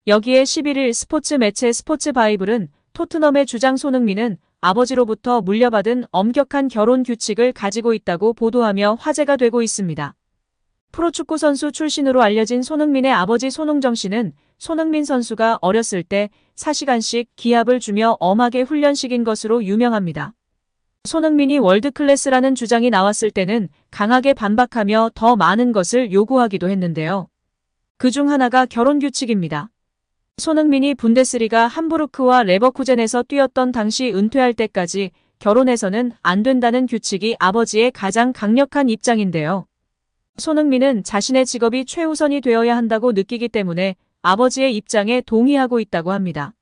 여기에 11일 스포츠 매체 스포츠바이블은 토트넘의 주장 손흥민은 아버지로부터 물려받은 엄격한 결혼 규칙을 가지고 있다고 보도하며 화제가 되고 있습니다. 프로축구 선수 출신으로 알려진 손흥민의 아버지 손흥정 씨는 손흥민 선수가 어렸을 때 4시간씩 기합을 주며 엄하게 훈련시킨 것으로 유명합니다. 손흥민이 월드클래스라는 주장이 나왔을 때는 강하게 반박하며 더 많은 것을 요구하기도 했는데요. 그중 하나가 결혼 규칙입니다. 손흥민이 분데스리가 함부르크와 레버쿠젠에서 뛰었던 당시 은퇴할 때까지 결혼해서는 안 된다는 규칙이 아버지의 가장 강력한 입장인데요. 손흥민은 자신의 직업이 최우선이 되어야 한다고 느끼기 때문에 아버지의 입장에 동의하고 있다고 합니다.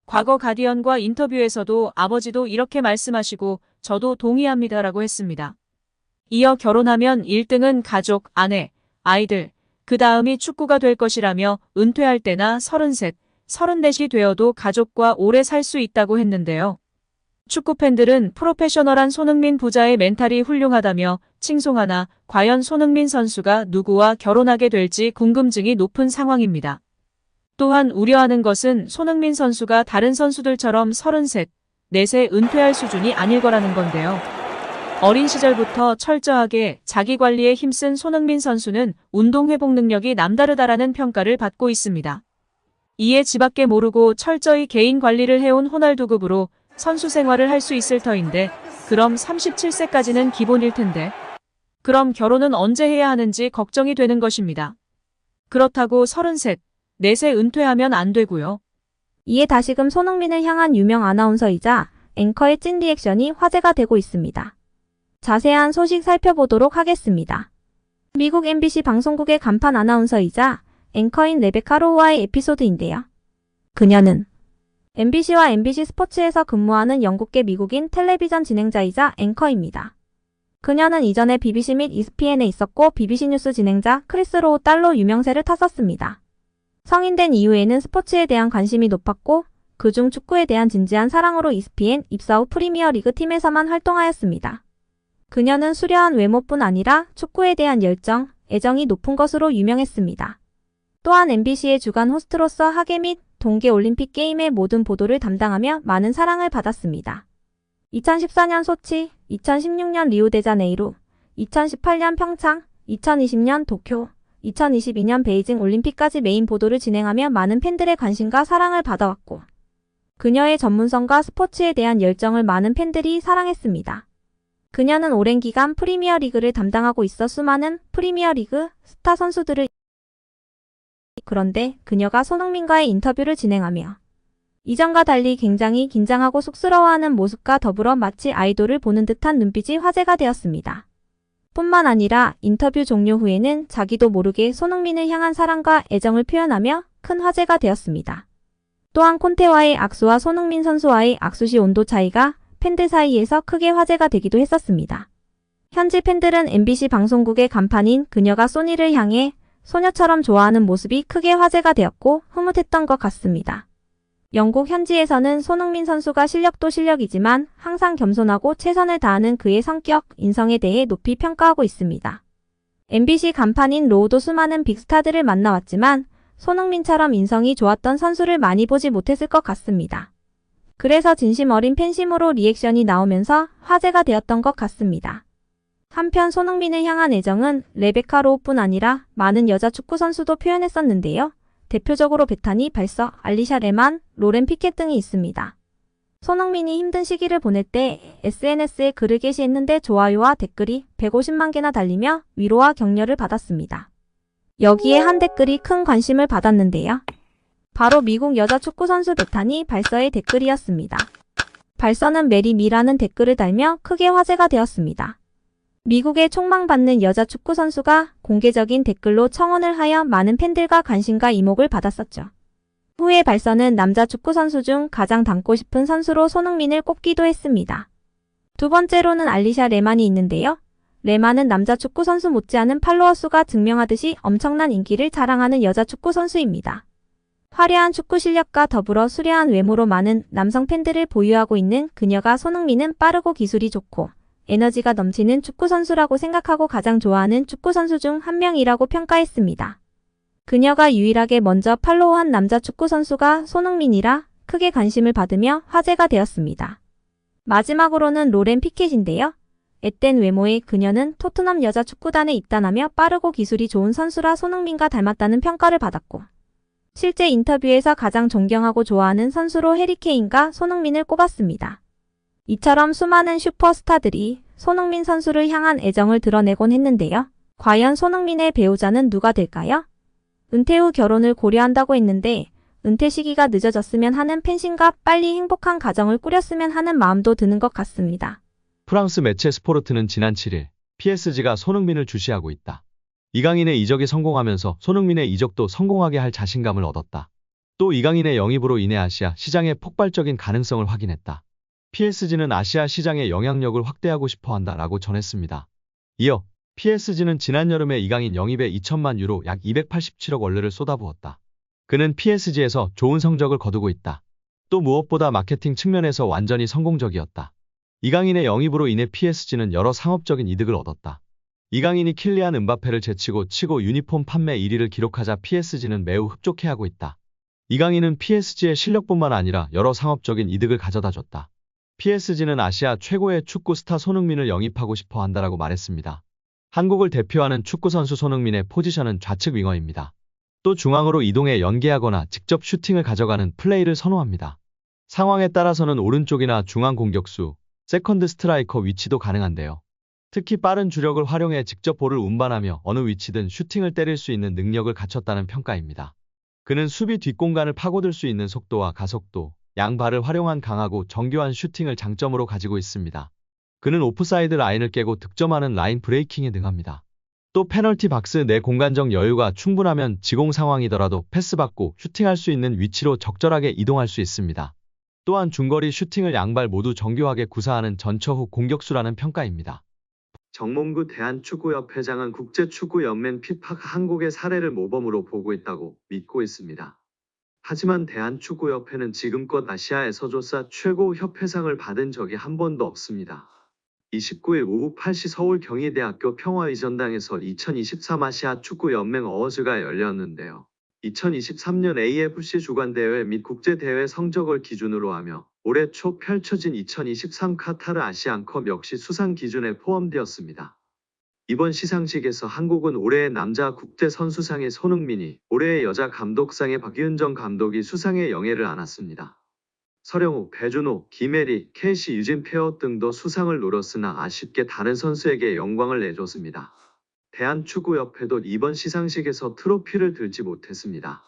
과거 가디언과 인터뷰에서도 아버지도 이렇게 말씀하시고 저도 동의합니다라고 했습니다. 이어 결혼하면 1등은 가족, 아내, 아이들, 그 다음이 축구가 될 것이라며 은퇴할 때나 33, 34이 되어도 가족과 오래 살 수 있다고 했는데요. 축구 팬들은 프로페셔널한 손흥민 부자의 멘탈이 훌륭하다며 칭송하나 과연 손흥민 선수가 누구와 결혼하게 될지 궁금증이 높은 상황입니다. 또한 우려하는 것은 손흥민 선수가 다른 선수들처럼 33, 4세 은퇴할 수준이 아닐 거라는 건데요. 어린 시절부터 철저하게 자기 관리에 힘쓴 손흥민 선수는 운동 회복 능력이 남다르다라는 평가를 받고 있습니다. 이에 지밖에 모르고 철저히 개인 관리를 해온 호날두급으로 선수 생활을 할 수 있을 터인데 그럼 37세까지는 기본일 텐데 그럼 결혼은 언제 해야 하는지 걱정이 되는 것입니다. 그렇다고 33, 4세 은퇴하면 안 되고요. 이에 다시금 손흥민을 향한 유명 아나운서이자 앵커의 찐 리액션이 화제가 되고 있습니다. 자세한 소식 살펴보도록 하겠습니다. 미국 MBC 방송국의 간판 아나운서이자 앵커인 레베카 로우와의 에피소드인데요. 그녀는 MBC와 MBC 스포츠에서 근무하는 영국계 미국인 텔레비전 진행자이자 앵커입니다. 그녀는 이전에 BBC 및 ESPN에 있었고 BBC 뉴스 진행자 크리스 로우 딸로 유명세를 탔었습니다. 성인된 이후에는 스포츠에 대한 관심이 높았고 그중 축구에 대한 진지한 사랑으로 ESPN 입사 후 프리미어리그 팀에서만 활동하였습니다. 그녀는 수려한 외모뿐 아니라 축구에 대한 열정, 애정이 높은 것으로 유명했습니다. 또한 MBC의 주간 호스트로서 하계 및 동계올림픽 게임의 모든 보도를 담당하며 많은 사랑을 받았습니다. 2014년 소치, 2016년 리우데자네이루, 2018년 평창, 2020년 도쿄, 2022년 베이징 올림픽까지 메인 보도를 진행하며 많은 팬들의 관심과 사랑을 받아왔고 그녀의 전문성과 스포츠에 대한 열정을 많은 팬들이 사랑했습니다. 그녀는 오랜 기간 프리미어리그를 담당하고 있어 수많은 프리미어리그 스타 선수들을 그런데 그녀가 손흥민과의 인터뷰를 진행하며 이전과 달리 굉장히 긴장하고 쑥스러워하는 모습과 더불어 마치 아이돌을 보는 듯한 눈빛이 화제가 되었습니다. 뿐만 아니라 인터뷰 종료 후에는 자기도 모르게 손흥민을 향한 사랑과 애정을 표현하며 큰 화제가 되었습니다. 또한 콘테와의 악수와 손흥민 선수와의 악수 시 온도 차이가 팬들 사이에서 크게 화제가 되기도 했었습니다. 현지 팬들은 MBC 방송국의 간판인 그녀가 소니를 향해 소녀처럼 좋아하는 모습이 크게 화제가 되었고 흐뭇했던 것 같습니다. 영국 현지에서는 손흥민 선수가 실력도 실력이지만 항상 겸손하고 최선을 다하는 그의 성격, 인성에 대해 높이 평가하고 있습니다. MBC 간판인 로우도 수많은 빅스타들을 만나왔지만 손흥민처럼 인성이 좋았던 선수를 많이 보지 못했을 것 같습니다. 그래서 진심 어린 팬심으로 리액션이 나오면서 화제가 되었던 것 같습니다. 한편 손흥민을 향한 애정은 레베카 로우뿐 아니라 많은 여자 축구 선수도 표현했었는데요. 대표적으로 베타니 발서, 알리샤 레만, 로렌 피켓 등이 있습니다. 손흥민이 힘든 시기를 보낼 때 SNS에 글을 게시했는데 좋아요와 댓글이 150만 개나 달리며 위로와 격려를 받았습니다. 여기에 한 댓글이 큰 관심을 받았는데요. 바로 미국 여자 축구 선수 베타니 발서의 댓글이었습니다. 발서는 메리 미라는 댓글을 달며 크게 화제가 되었습니다. 미국의 촉망받는 여자 축구 선수가 공개적인 댓글로 청혼을 하여 많은 팬들과 관심과 이목을 받았었죠. 후에 발서는 남자 축구 선수 중 가장 닮고 싶은 선수로 손흥민을 꼽기도 했습니다. 두 번째로는 알리샤 레만이 있는데요. 레만은 남자 축구 선수 못지않은 팔로워 수가 증명하듯이 엄청난 인기를 자랑하는 여자 축구 선수입니다. 화려한 축구 실력과 더불어 수려한 외모로 많은 남성 팬들을 보유하고 있는 그녀가 손흥민은 빠르고 기술이 좋고 에너지가 넘치는 축구 선수라고 생각하고 가장 좋아하는 축구 선수 중 한 명이라고 평가했습니다. 그녀가 유일하게 먼저 팔로우한 남자 축구 선수가 손흥민이라 크게 관심을 받으며 화제가 되었습니다. 마지막으로는 로렌 피켓인데요. 앳된 외모의 그녀는 토트넘 여자 축구단에 입단하며 빠르고 기술이 좋은 선수라 손흥민과 닮았다는 평가를 받았고, 실제 인터뷰에서 가장 존경하고 좋아하는 선수로 해리 케인과 손흥민을 꼽았습니다. 이처럼 수많은 슈퍼스타들이 손흥민 선수를 향한 애정을 드러내곤 했는데요. 과연 손흥민의 배우자는 누가 될까요? 은퇴 후 결혼을 고려한다고 했는데 은퇴 시기가 늦어졌으면 하는 팬심과 빨리 행복한 가정을 꾸렸으면 하는 마음도 드는 것 같습니다. 프랑스 매체 스포르트는 지난 7일 PSG가 손흥민을 주시하고 있다. 이강인의 이적이 성공하면서 손흥민의 이적도 성공하게 할 자신감을 얻었다. 또 이강인의 영입으로 인해 아시아 시장의 폭발적인 가능성을 확인했다. PSG는 아시아 시장의 영향력을 확대하고 싶어 한다라고 전했습니다. 이어 PSG는 지난 여름에 이강인 영입에 2천만 유로 약 287억 원래를 쏟아부었다. 그는 PSG에서 좋은 성적을 거두고 있다. 또 무엇보다 마케팅 측면에서 완전히 성공적이었다. 이강인의 영입으로 인해 PSG는 여러 상업적인 이득을 얻었다. 이강인이 킬리안 음바페를 제치고 치고 유니폼 판매 1위를 기록하자 PSG는 매우 흡족해하고 있다. 이강인은 PSG의 실력뿐만 아니라 여러 상업적인 이득을 가져다줬다. PSG는 아시아 최고의 축구 스타 손흥민을 영입하고 싶어 한다라고 말했습니다. 한국을 대표하는 축구선수 손흥민의 포지션은 좌측 윙어입니다. 또 중앙으로 이동해 연계하거나 직접 슈팅을 가져가는 플레이를 선호합니다. 상황에 따라서는 오른쪽이나 중앙 공격수, 세컨드 스트라이커 위치도 가능한데요. 특히 빠른 주력을 활용해 직접 볼을 운반하며 어느 위치든 슈팅을 때릴 수 있는 능력을 갖췄다는 평가입니다. 그는 수비 뒷공간을 파고들 수 있는 속도와 가속도, 양발을 활용한 강하고 정교한 슈팅을 장점으로 가지고 있습니다. 그는 오프사이드 라인을 깨고 득점하는 라인 브레이킹에 능합니다. 또 페널티 박스 내 공간적 여유가 충분하면 지공 상황이더라도 패스받고 슈팅할 수 있는 위치로 적절하게 이동할 수 있습니다. 또한 중거리 슈팅을 양발 모두 정교하게 구사하는 전처후 공격수라는 평가입니다. 정몽구 대한축구협회장은 국제축구연맹 피파가 한국의 사례를 모범으로 보고 있다고 믿고 있습니다. 하지만 대한축구협회는 지금껏 아시아에서 조사 최고 협회상을 받은 적이 한 번도 없습니다. 29일 오후 8시 서울 경희대학교 평화의전당에서 2023 아시아 축구연맹 어워즈가 열렸는데요. 2023년 AFC 주관대회 및 국제대회 성적을 기준으로 하며 올해 초 펼쳐진 2023 카타르 아시안컵 역시 수상 기준에 포함되었습니다. 이번 시상식에서 한국은 올해의 남자 국제선수상의 손흥민이, 올해의 여자 감독상의 박윤정 감독이 수상의 영예를 안았습니다. 서령욱, 배준호, 김혜리, 캐시, 유진 페어 등도 수상을 노렸으나 아쉽게 다른 선수에게 영광을 내줬습니다. 대한축구협회도 이번 시상식에서 트로피를 들지 못했습니다.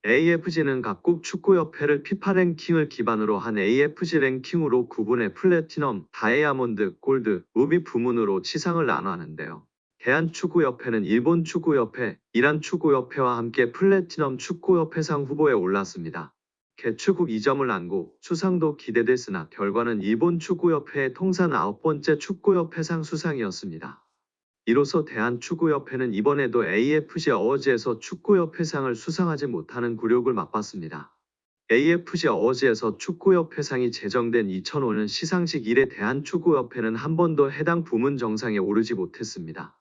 AFG는 각국 축구협회를 피파 랭킹을 기반으로 한 AFG 랭킹으로 구분해 플래티넘, 다이아몬드, 골드, 루비 부문으로 시상을 나눠하는데요. 대한축구협회는 일본 축구협회, 이란 축구협회와 함께 플래티넘 축구협회상 후보에 올랐습니다. 개최국 2점을 안고 수상도 기대됐으나 결과는 일본 축구협회의 통산 9번째 축구협회상 수상이었습니다. 이로써 대한축구협회는 이번에도 AFC 어워즈에서 축구협회상을 수상하지 못하는 굴욕을 맛봤습니다. AFC 어워즈에서 축구협회상이 제정된 2005년 시상식 이래 대한축구협회는 한 번도 해당 부문 정상에 오르지 못했습니다.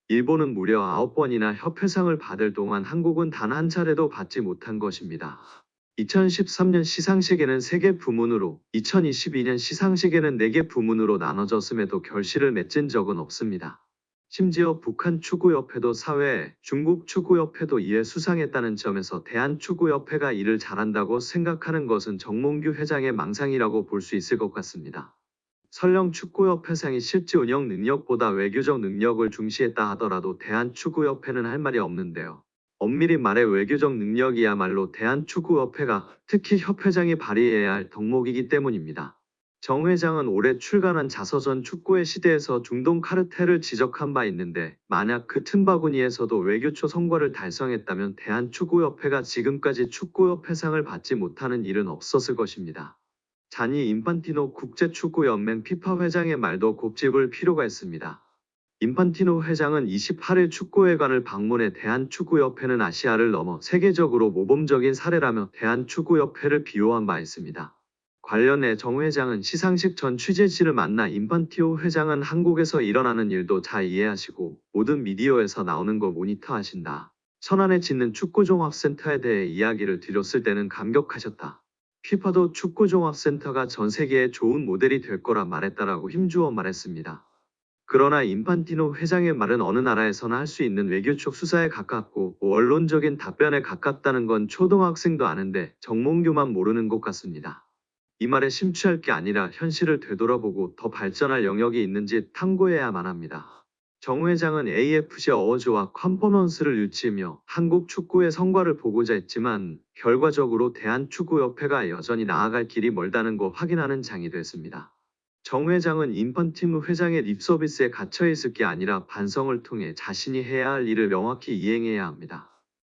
일본은 무려 9번이나 협회상을 받을 동안 한국은 단 한 차례도 받지 못한 것입니다. 2013년 시상식에는 3개 부문으로, 2022년 시상식에는 4개 부문으로 나눠졌음에도 결실을 맺은 적은 없습니다. 심지어 북한 축구협회도 사회에, 중국 축구협회도 이에 수상했다는 점에서 대한축구협회가 이를 잘한다고 생각하는 것은 정몽규 회장의 망상이라고 볼 수 있을 것 같습니다. 설령 축구협회상이 실제 운영 능력보다 외교적 능력을 중시했다 하더라도 대한축구협회는 할 말이 없는데요. 엄밀히 말해 외교적 능력이야말로 대한축구협회가, 특히 협회장이 발휘해야 할 덕목이기 때문입니다. 정 회장은 올해 출간한 자서전 축구의 시대에서 중동 카르텔을 지적한 바 있는데 만약 그 틈바구니에서도 외교초 성과를 달성했다면 대한축구협회가 지금까지 축구협회상을 받지 못하는 일은 없었을 것입니다. 자니 인판티노 국제축구연맹 피파 회장의 말도 곱씹을 필요가 있습니다. 인판티노 회장은 28일 축구회관을 방문해 대한축구협회는 아시아를 넘어 세계적으로 모범적인 사례라며 대한축구협회를 비호한 바 있습니다. 관련해 정 회장은 시상식 전 취재진을 만나 인판티노 회장은 한국에서 일어나는 일도 잘 이해하시고 모든 미디어에서 나오는 거 모니터하신다. 선안에 짓는 축구종합센터에 대해 이야기를 드렸을 때는 감격하셨다. 피파도 축구종합센터가 전 세계에 좋은 모델이 될 거라 말했다라고 힘주어 말했습니다. 그러나 인판티노 회장의 말은 어느 나라에서나 할 수 있는 외교적 수사에 가깝고 원론적인 답변에 가깝다는 건 초등학생도 아는데 정몽규만 모르는 것 같습니다. 이 말에 심취할 게 아니라 현실을 되돌아보고 더 발전할 영역이 있는지 탐구해야만 합니다. 정 회장은 AFC 어워즈와 컨퍼런스를 유치하며 한국 축구의 성과를 보고자 했지만 결과적으로 대한축구협회가 여전히 나아갈 길이 멀다는 거 확인하는 장이 됐습니다. 정 회장은 인펀티노 회장의 립서비스에 갇혀 있을 게 아니라 반성을 통해 자신이 해야 할 일을 명확히 이행해야 합니다.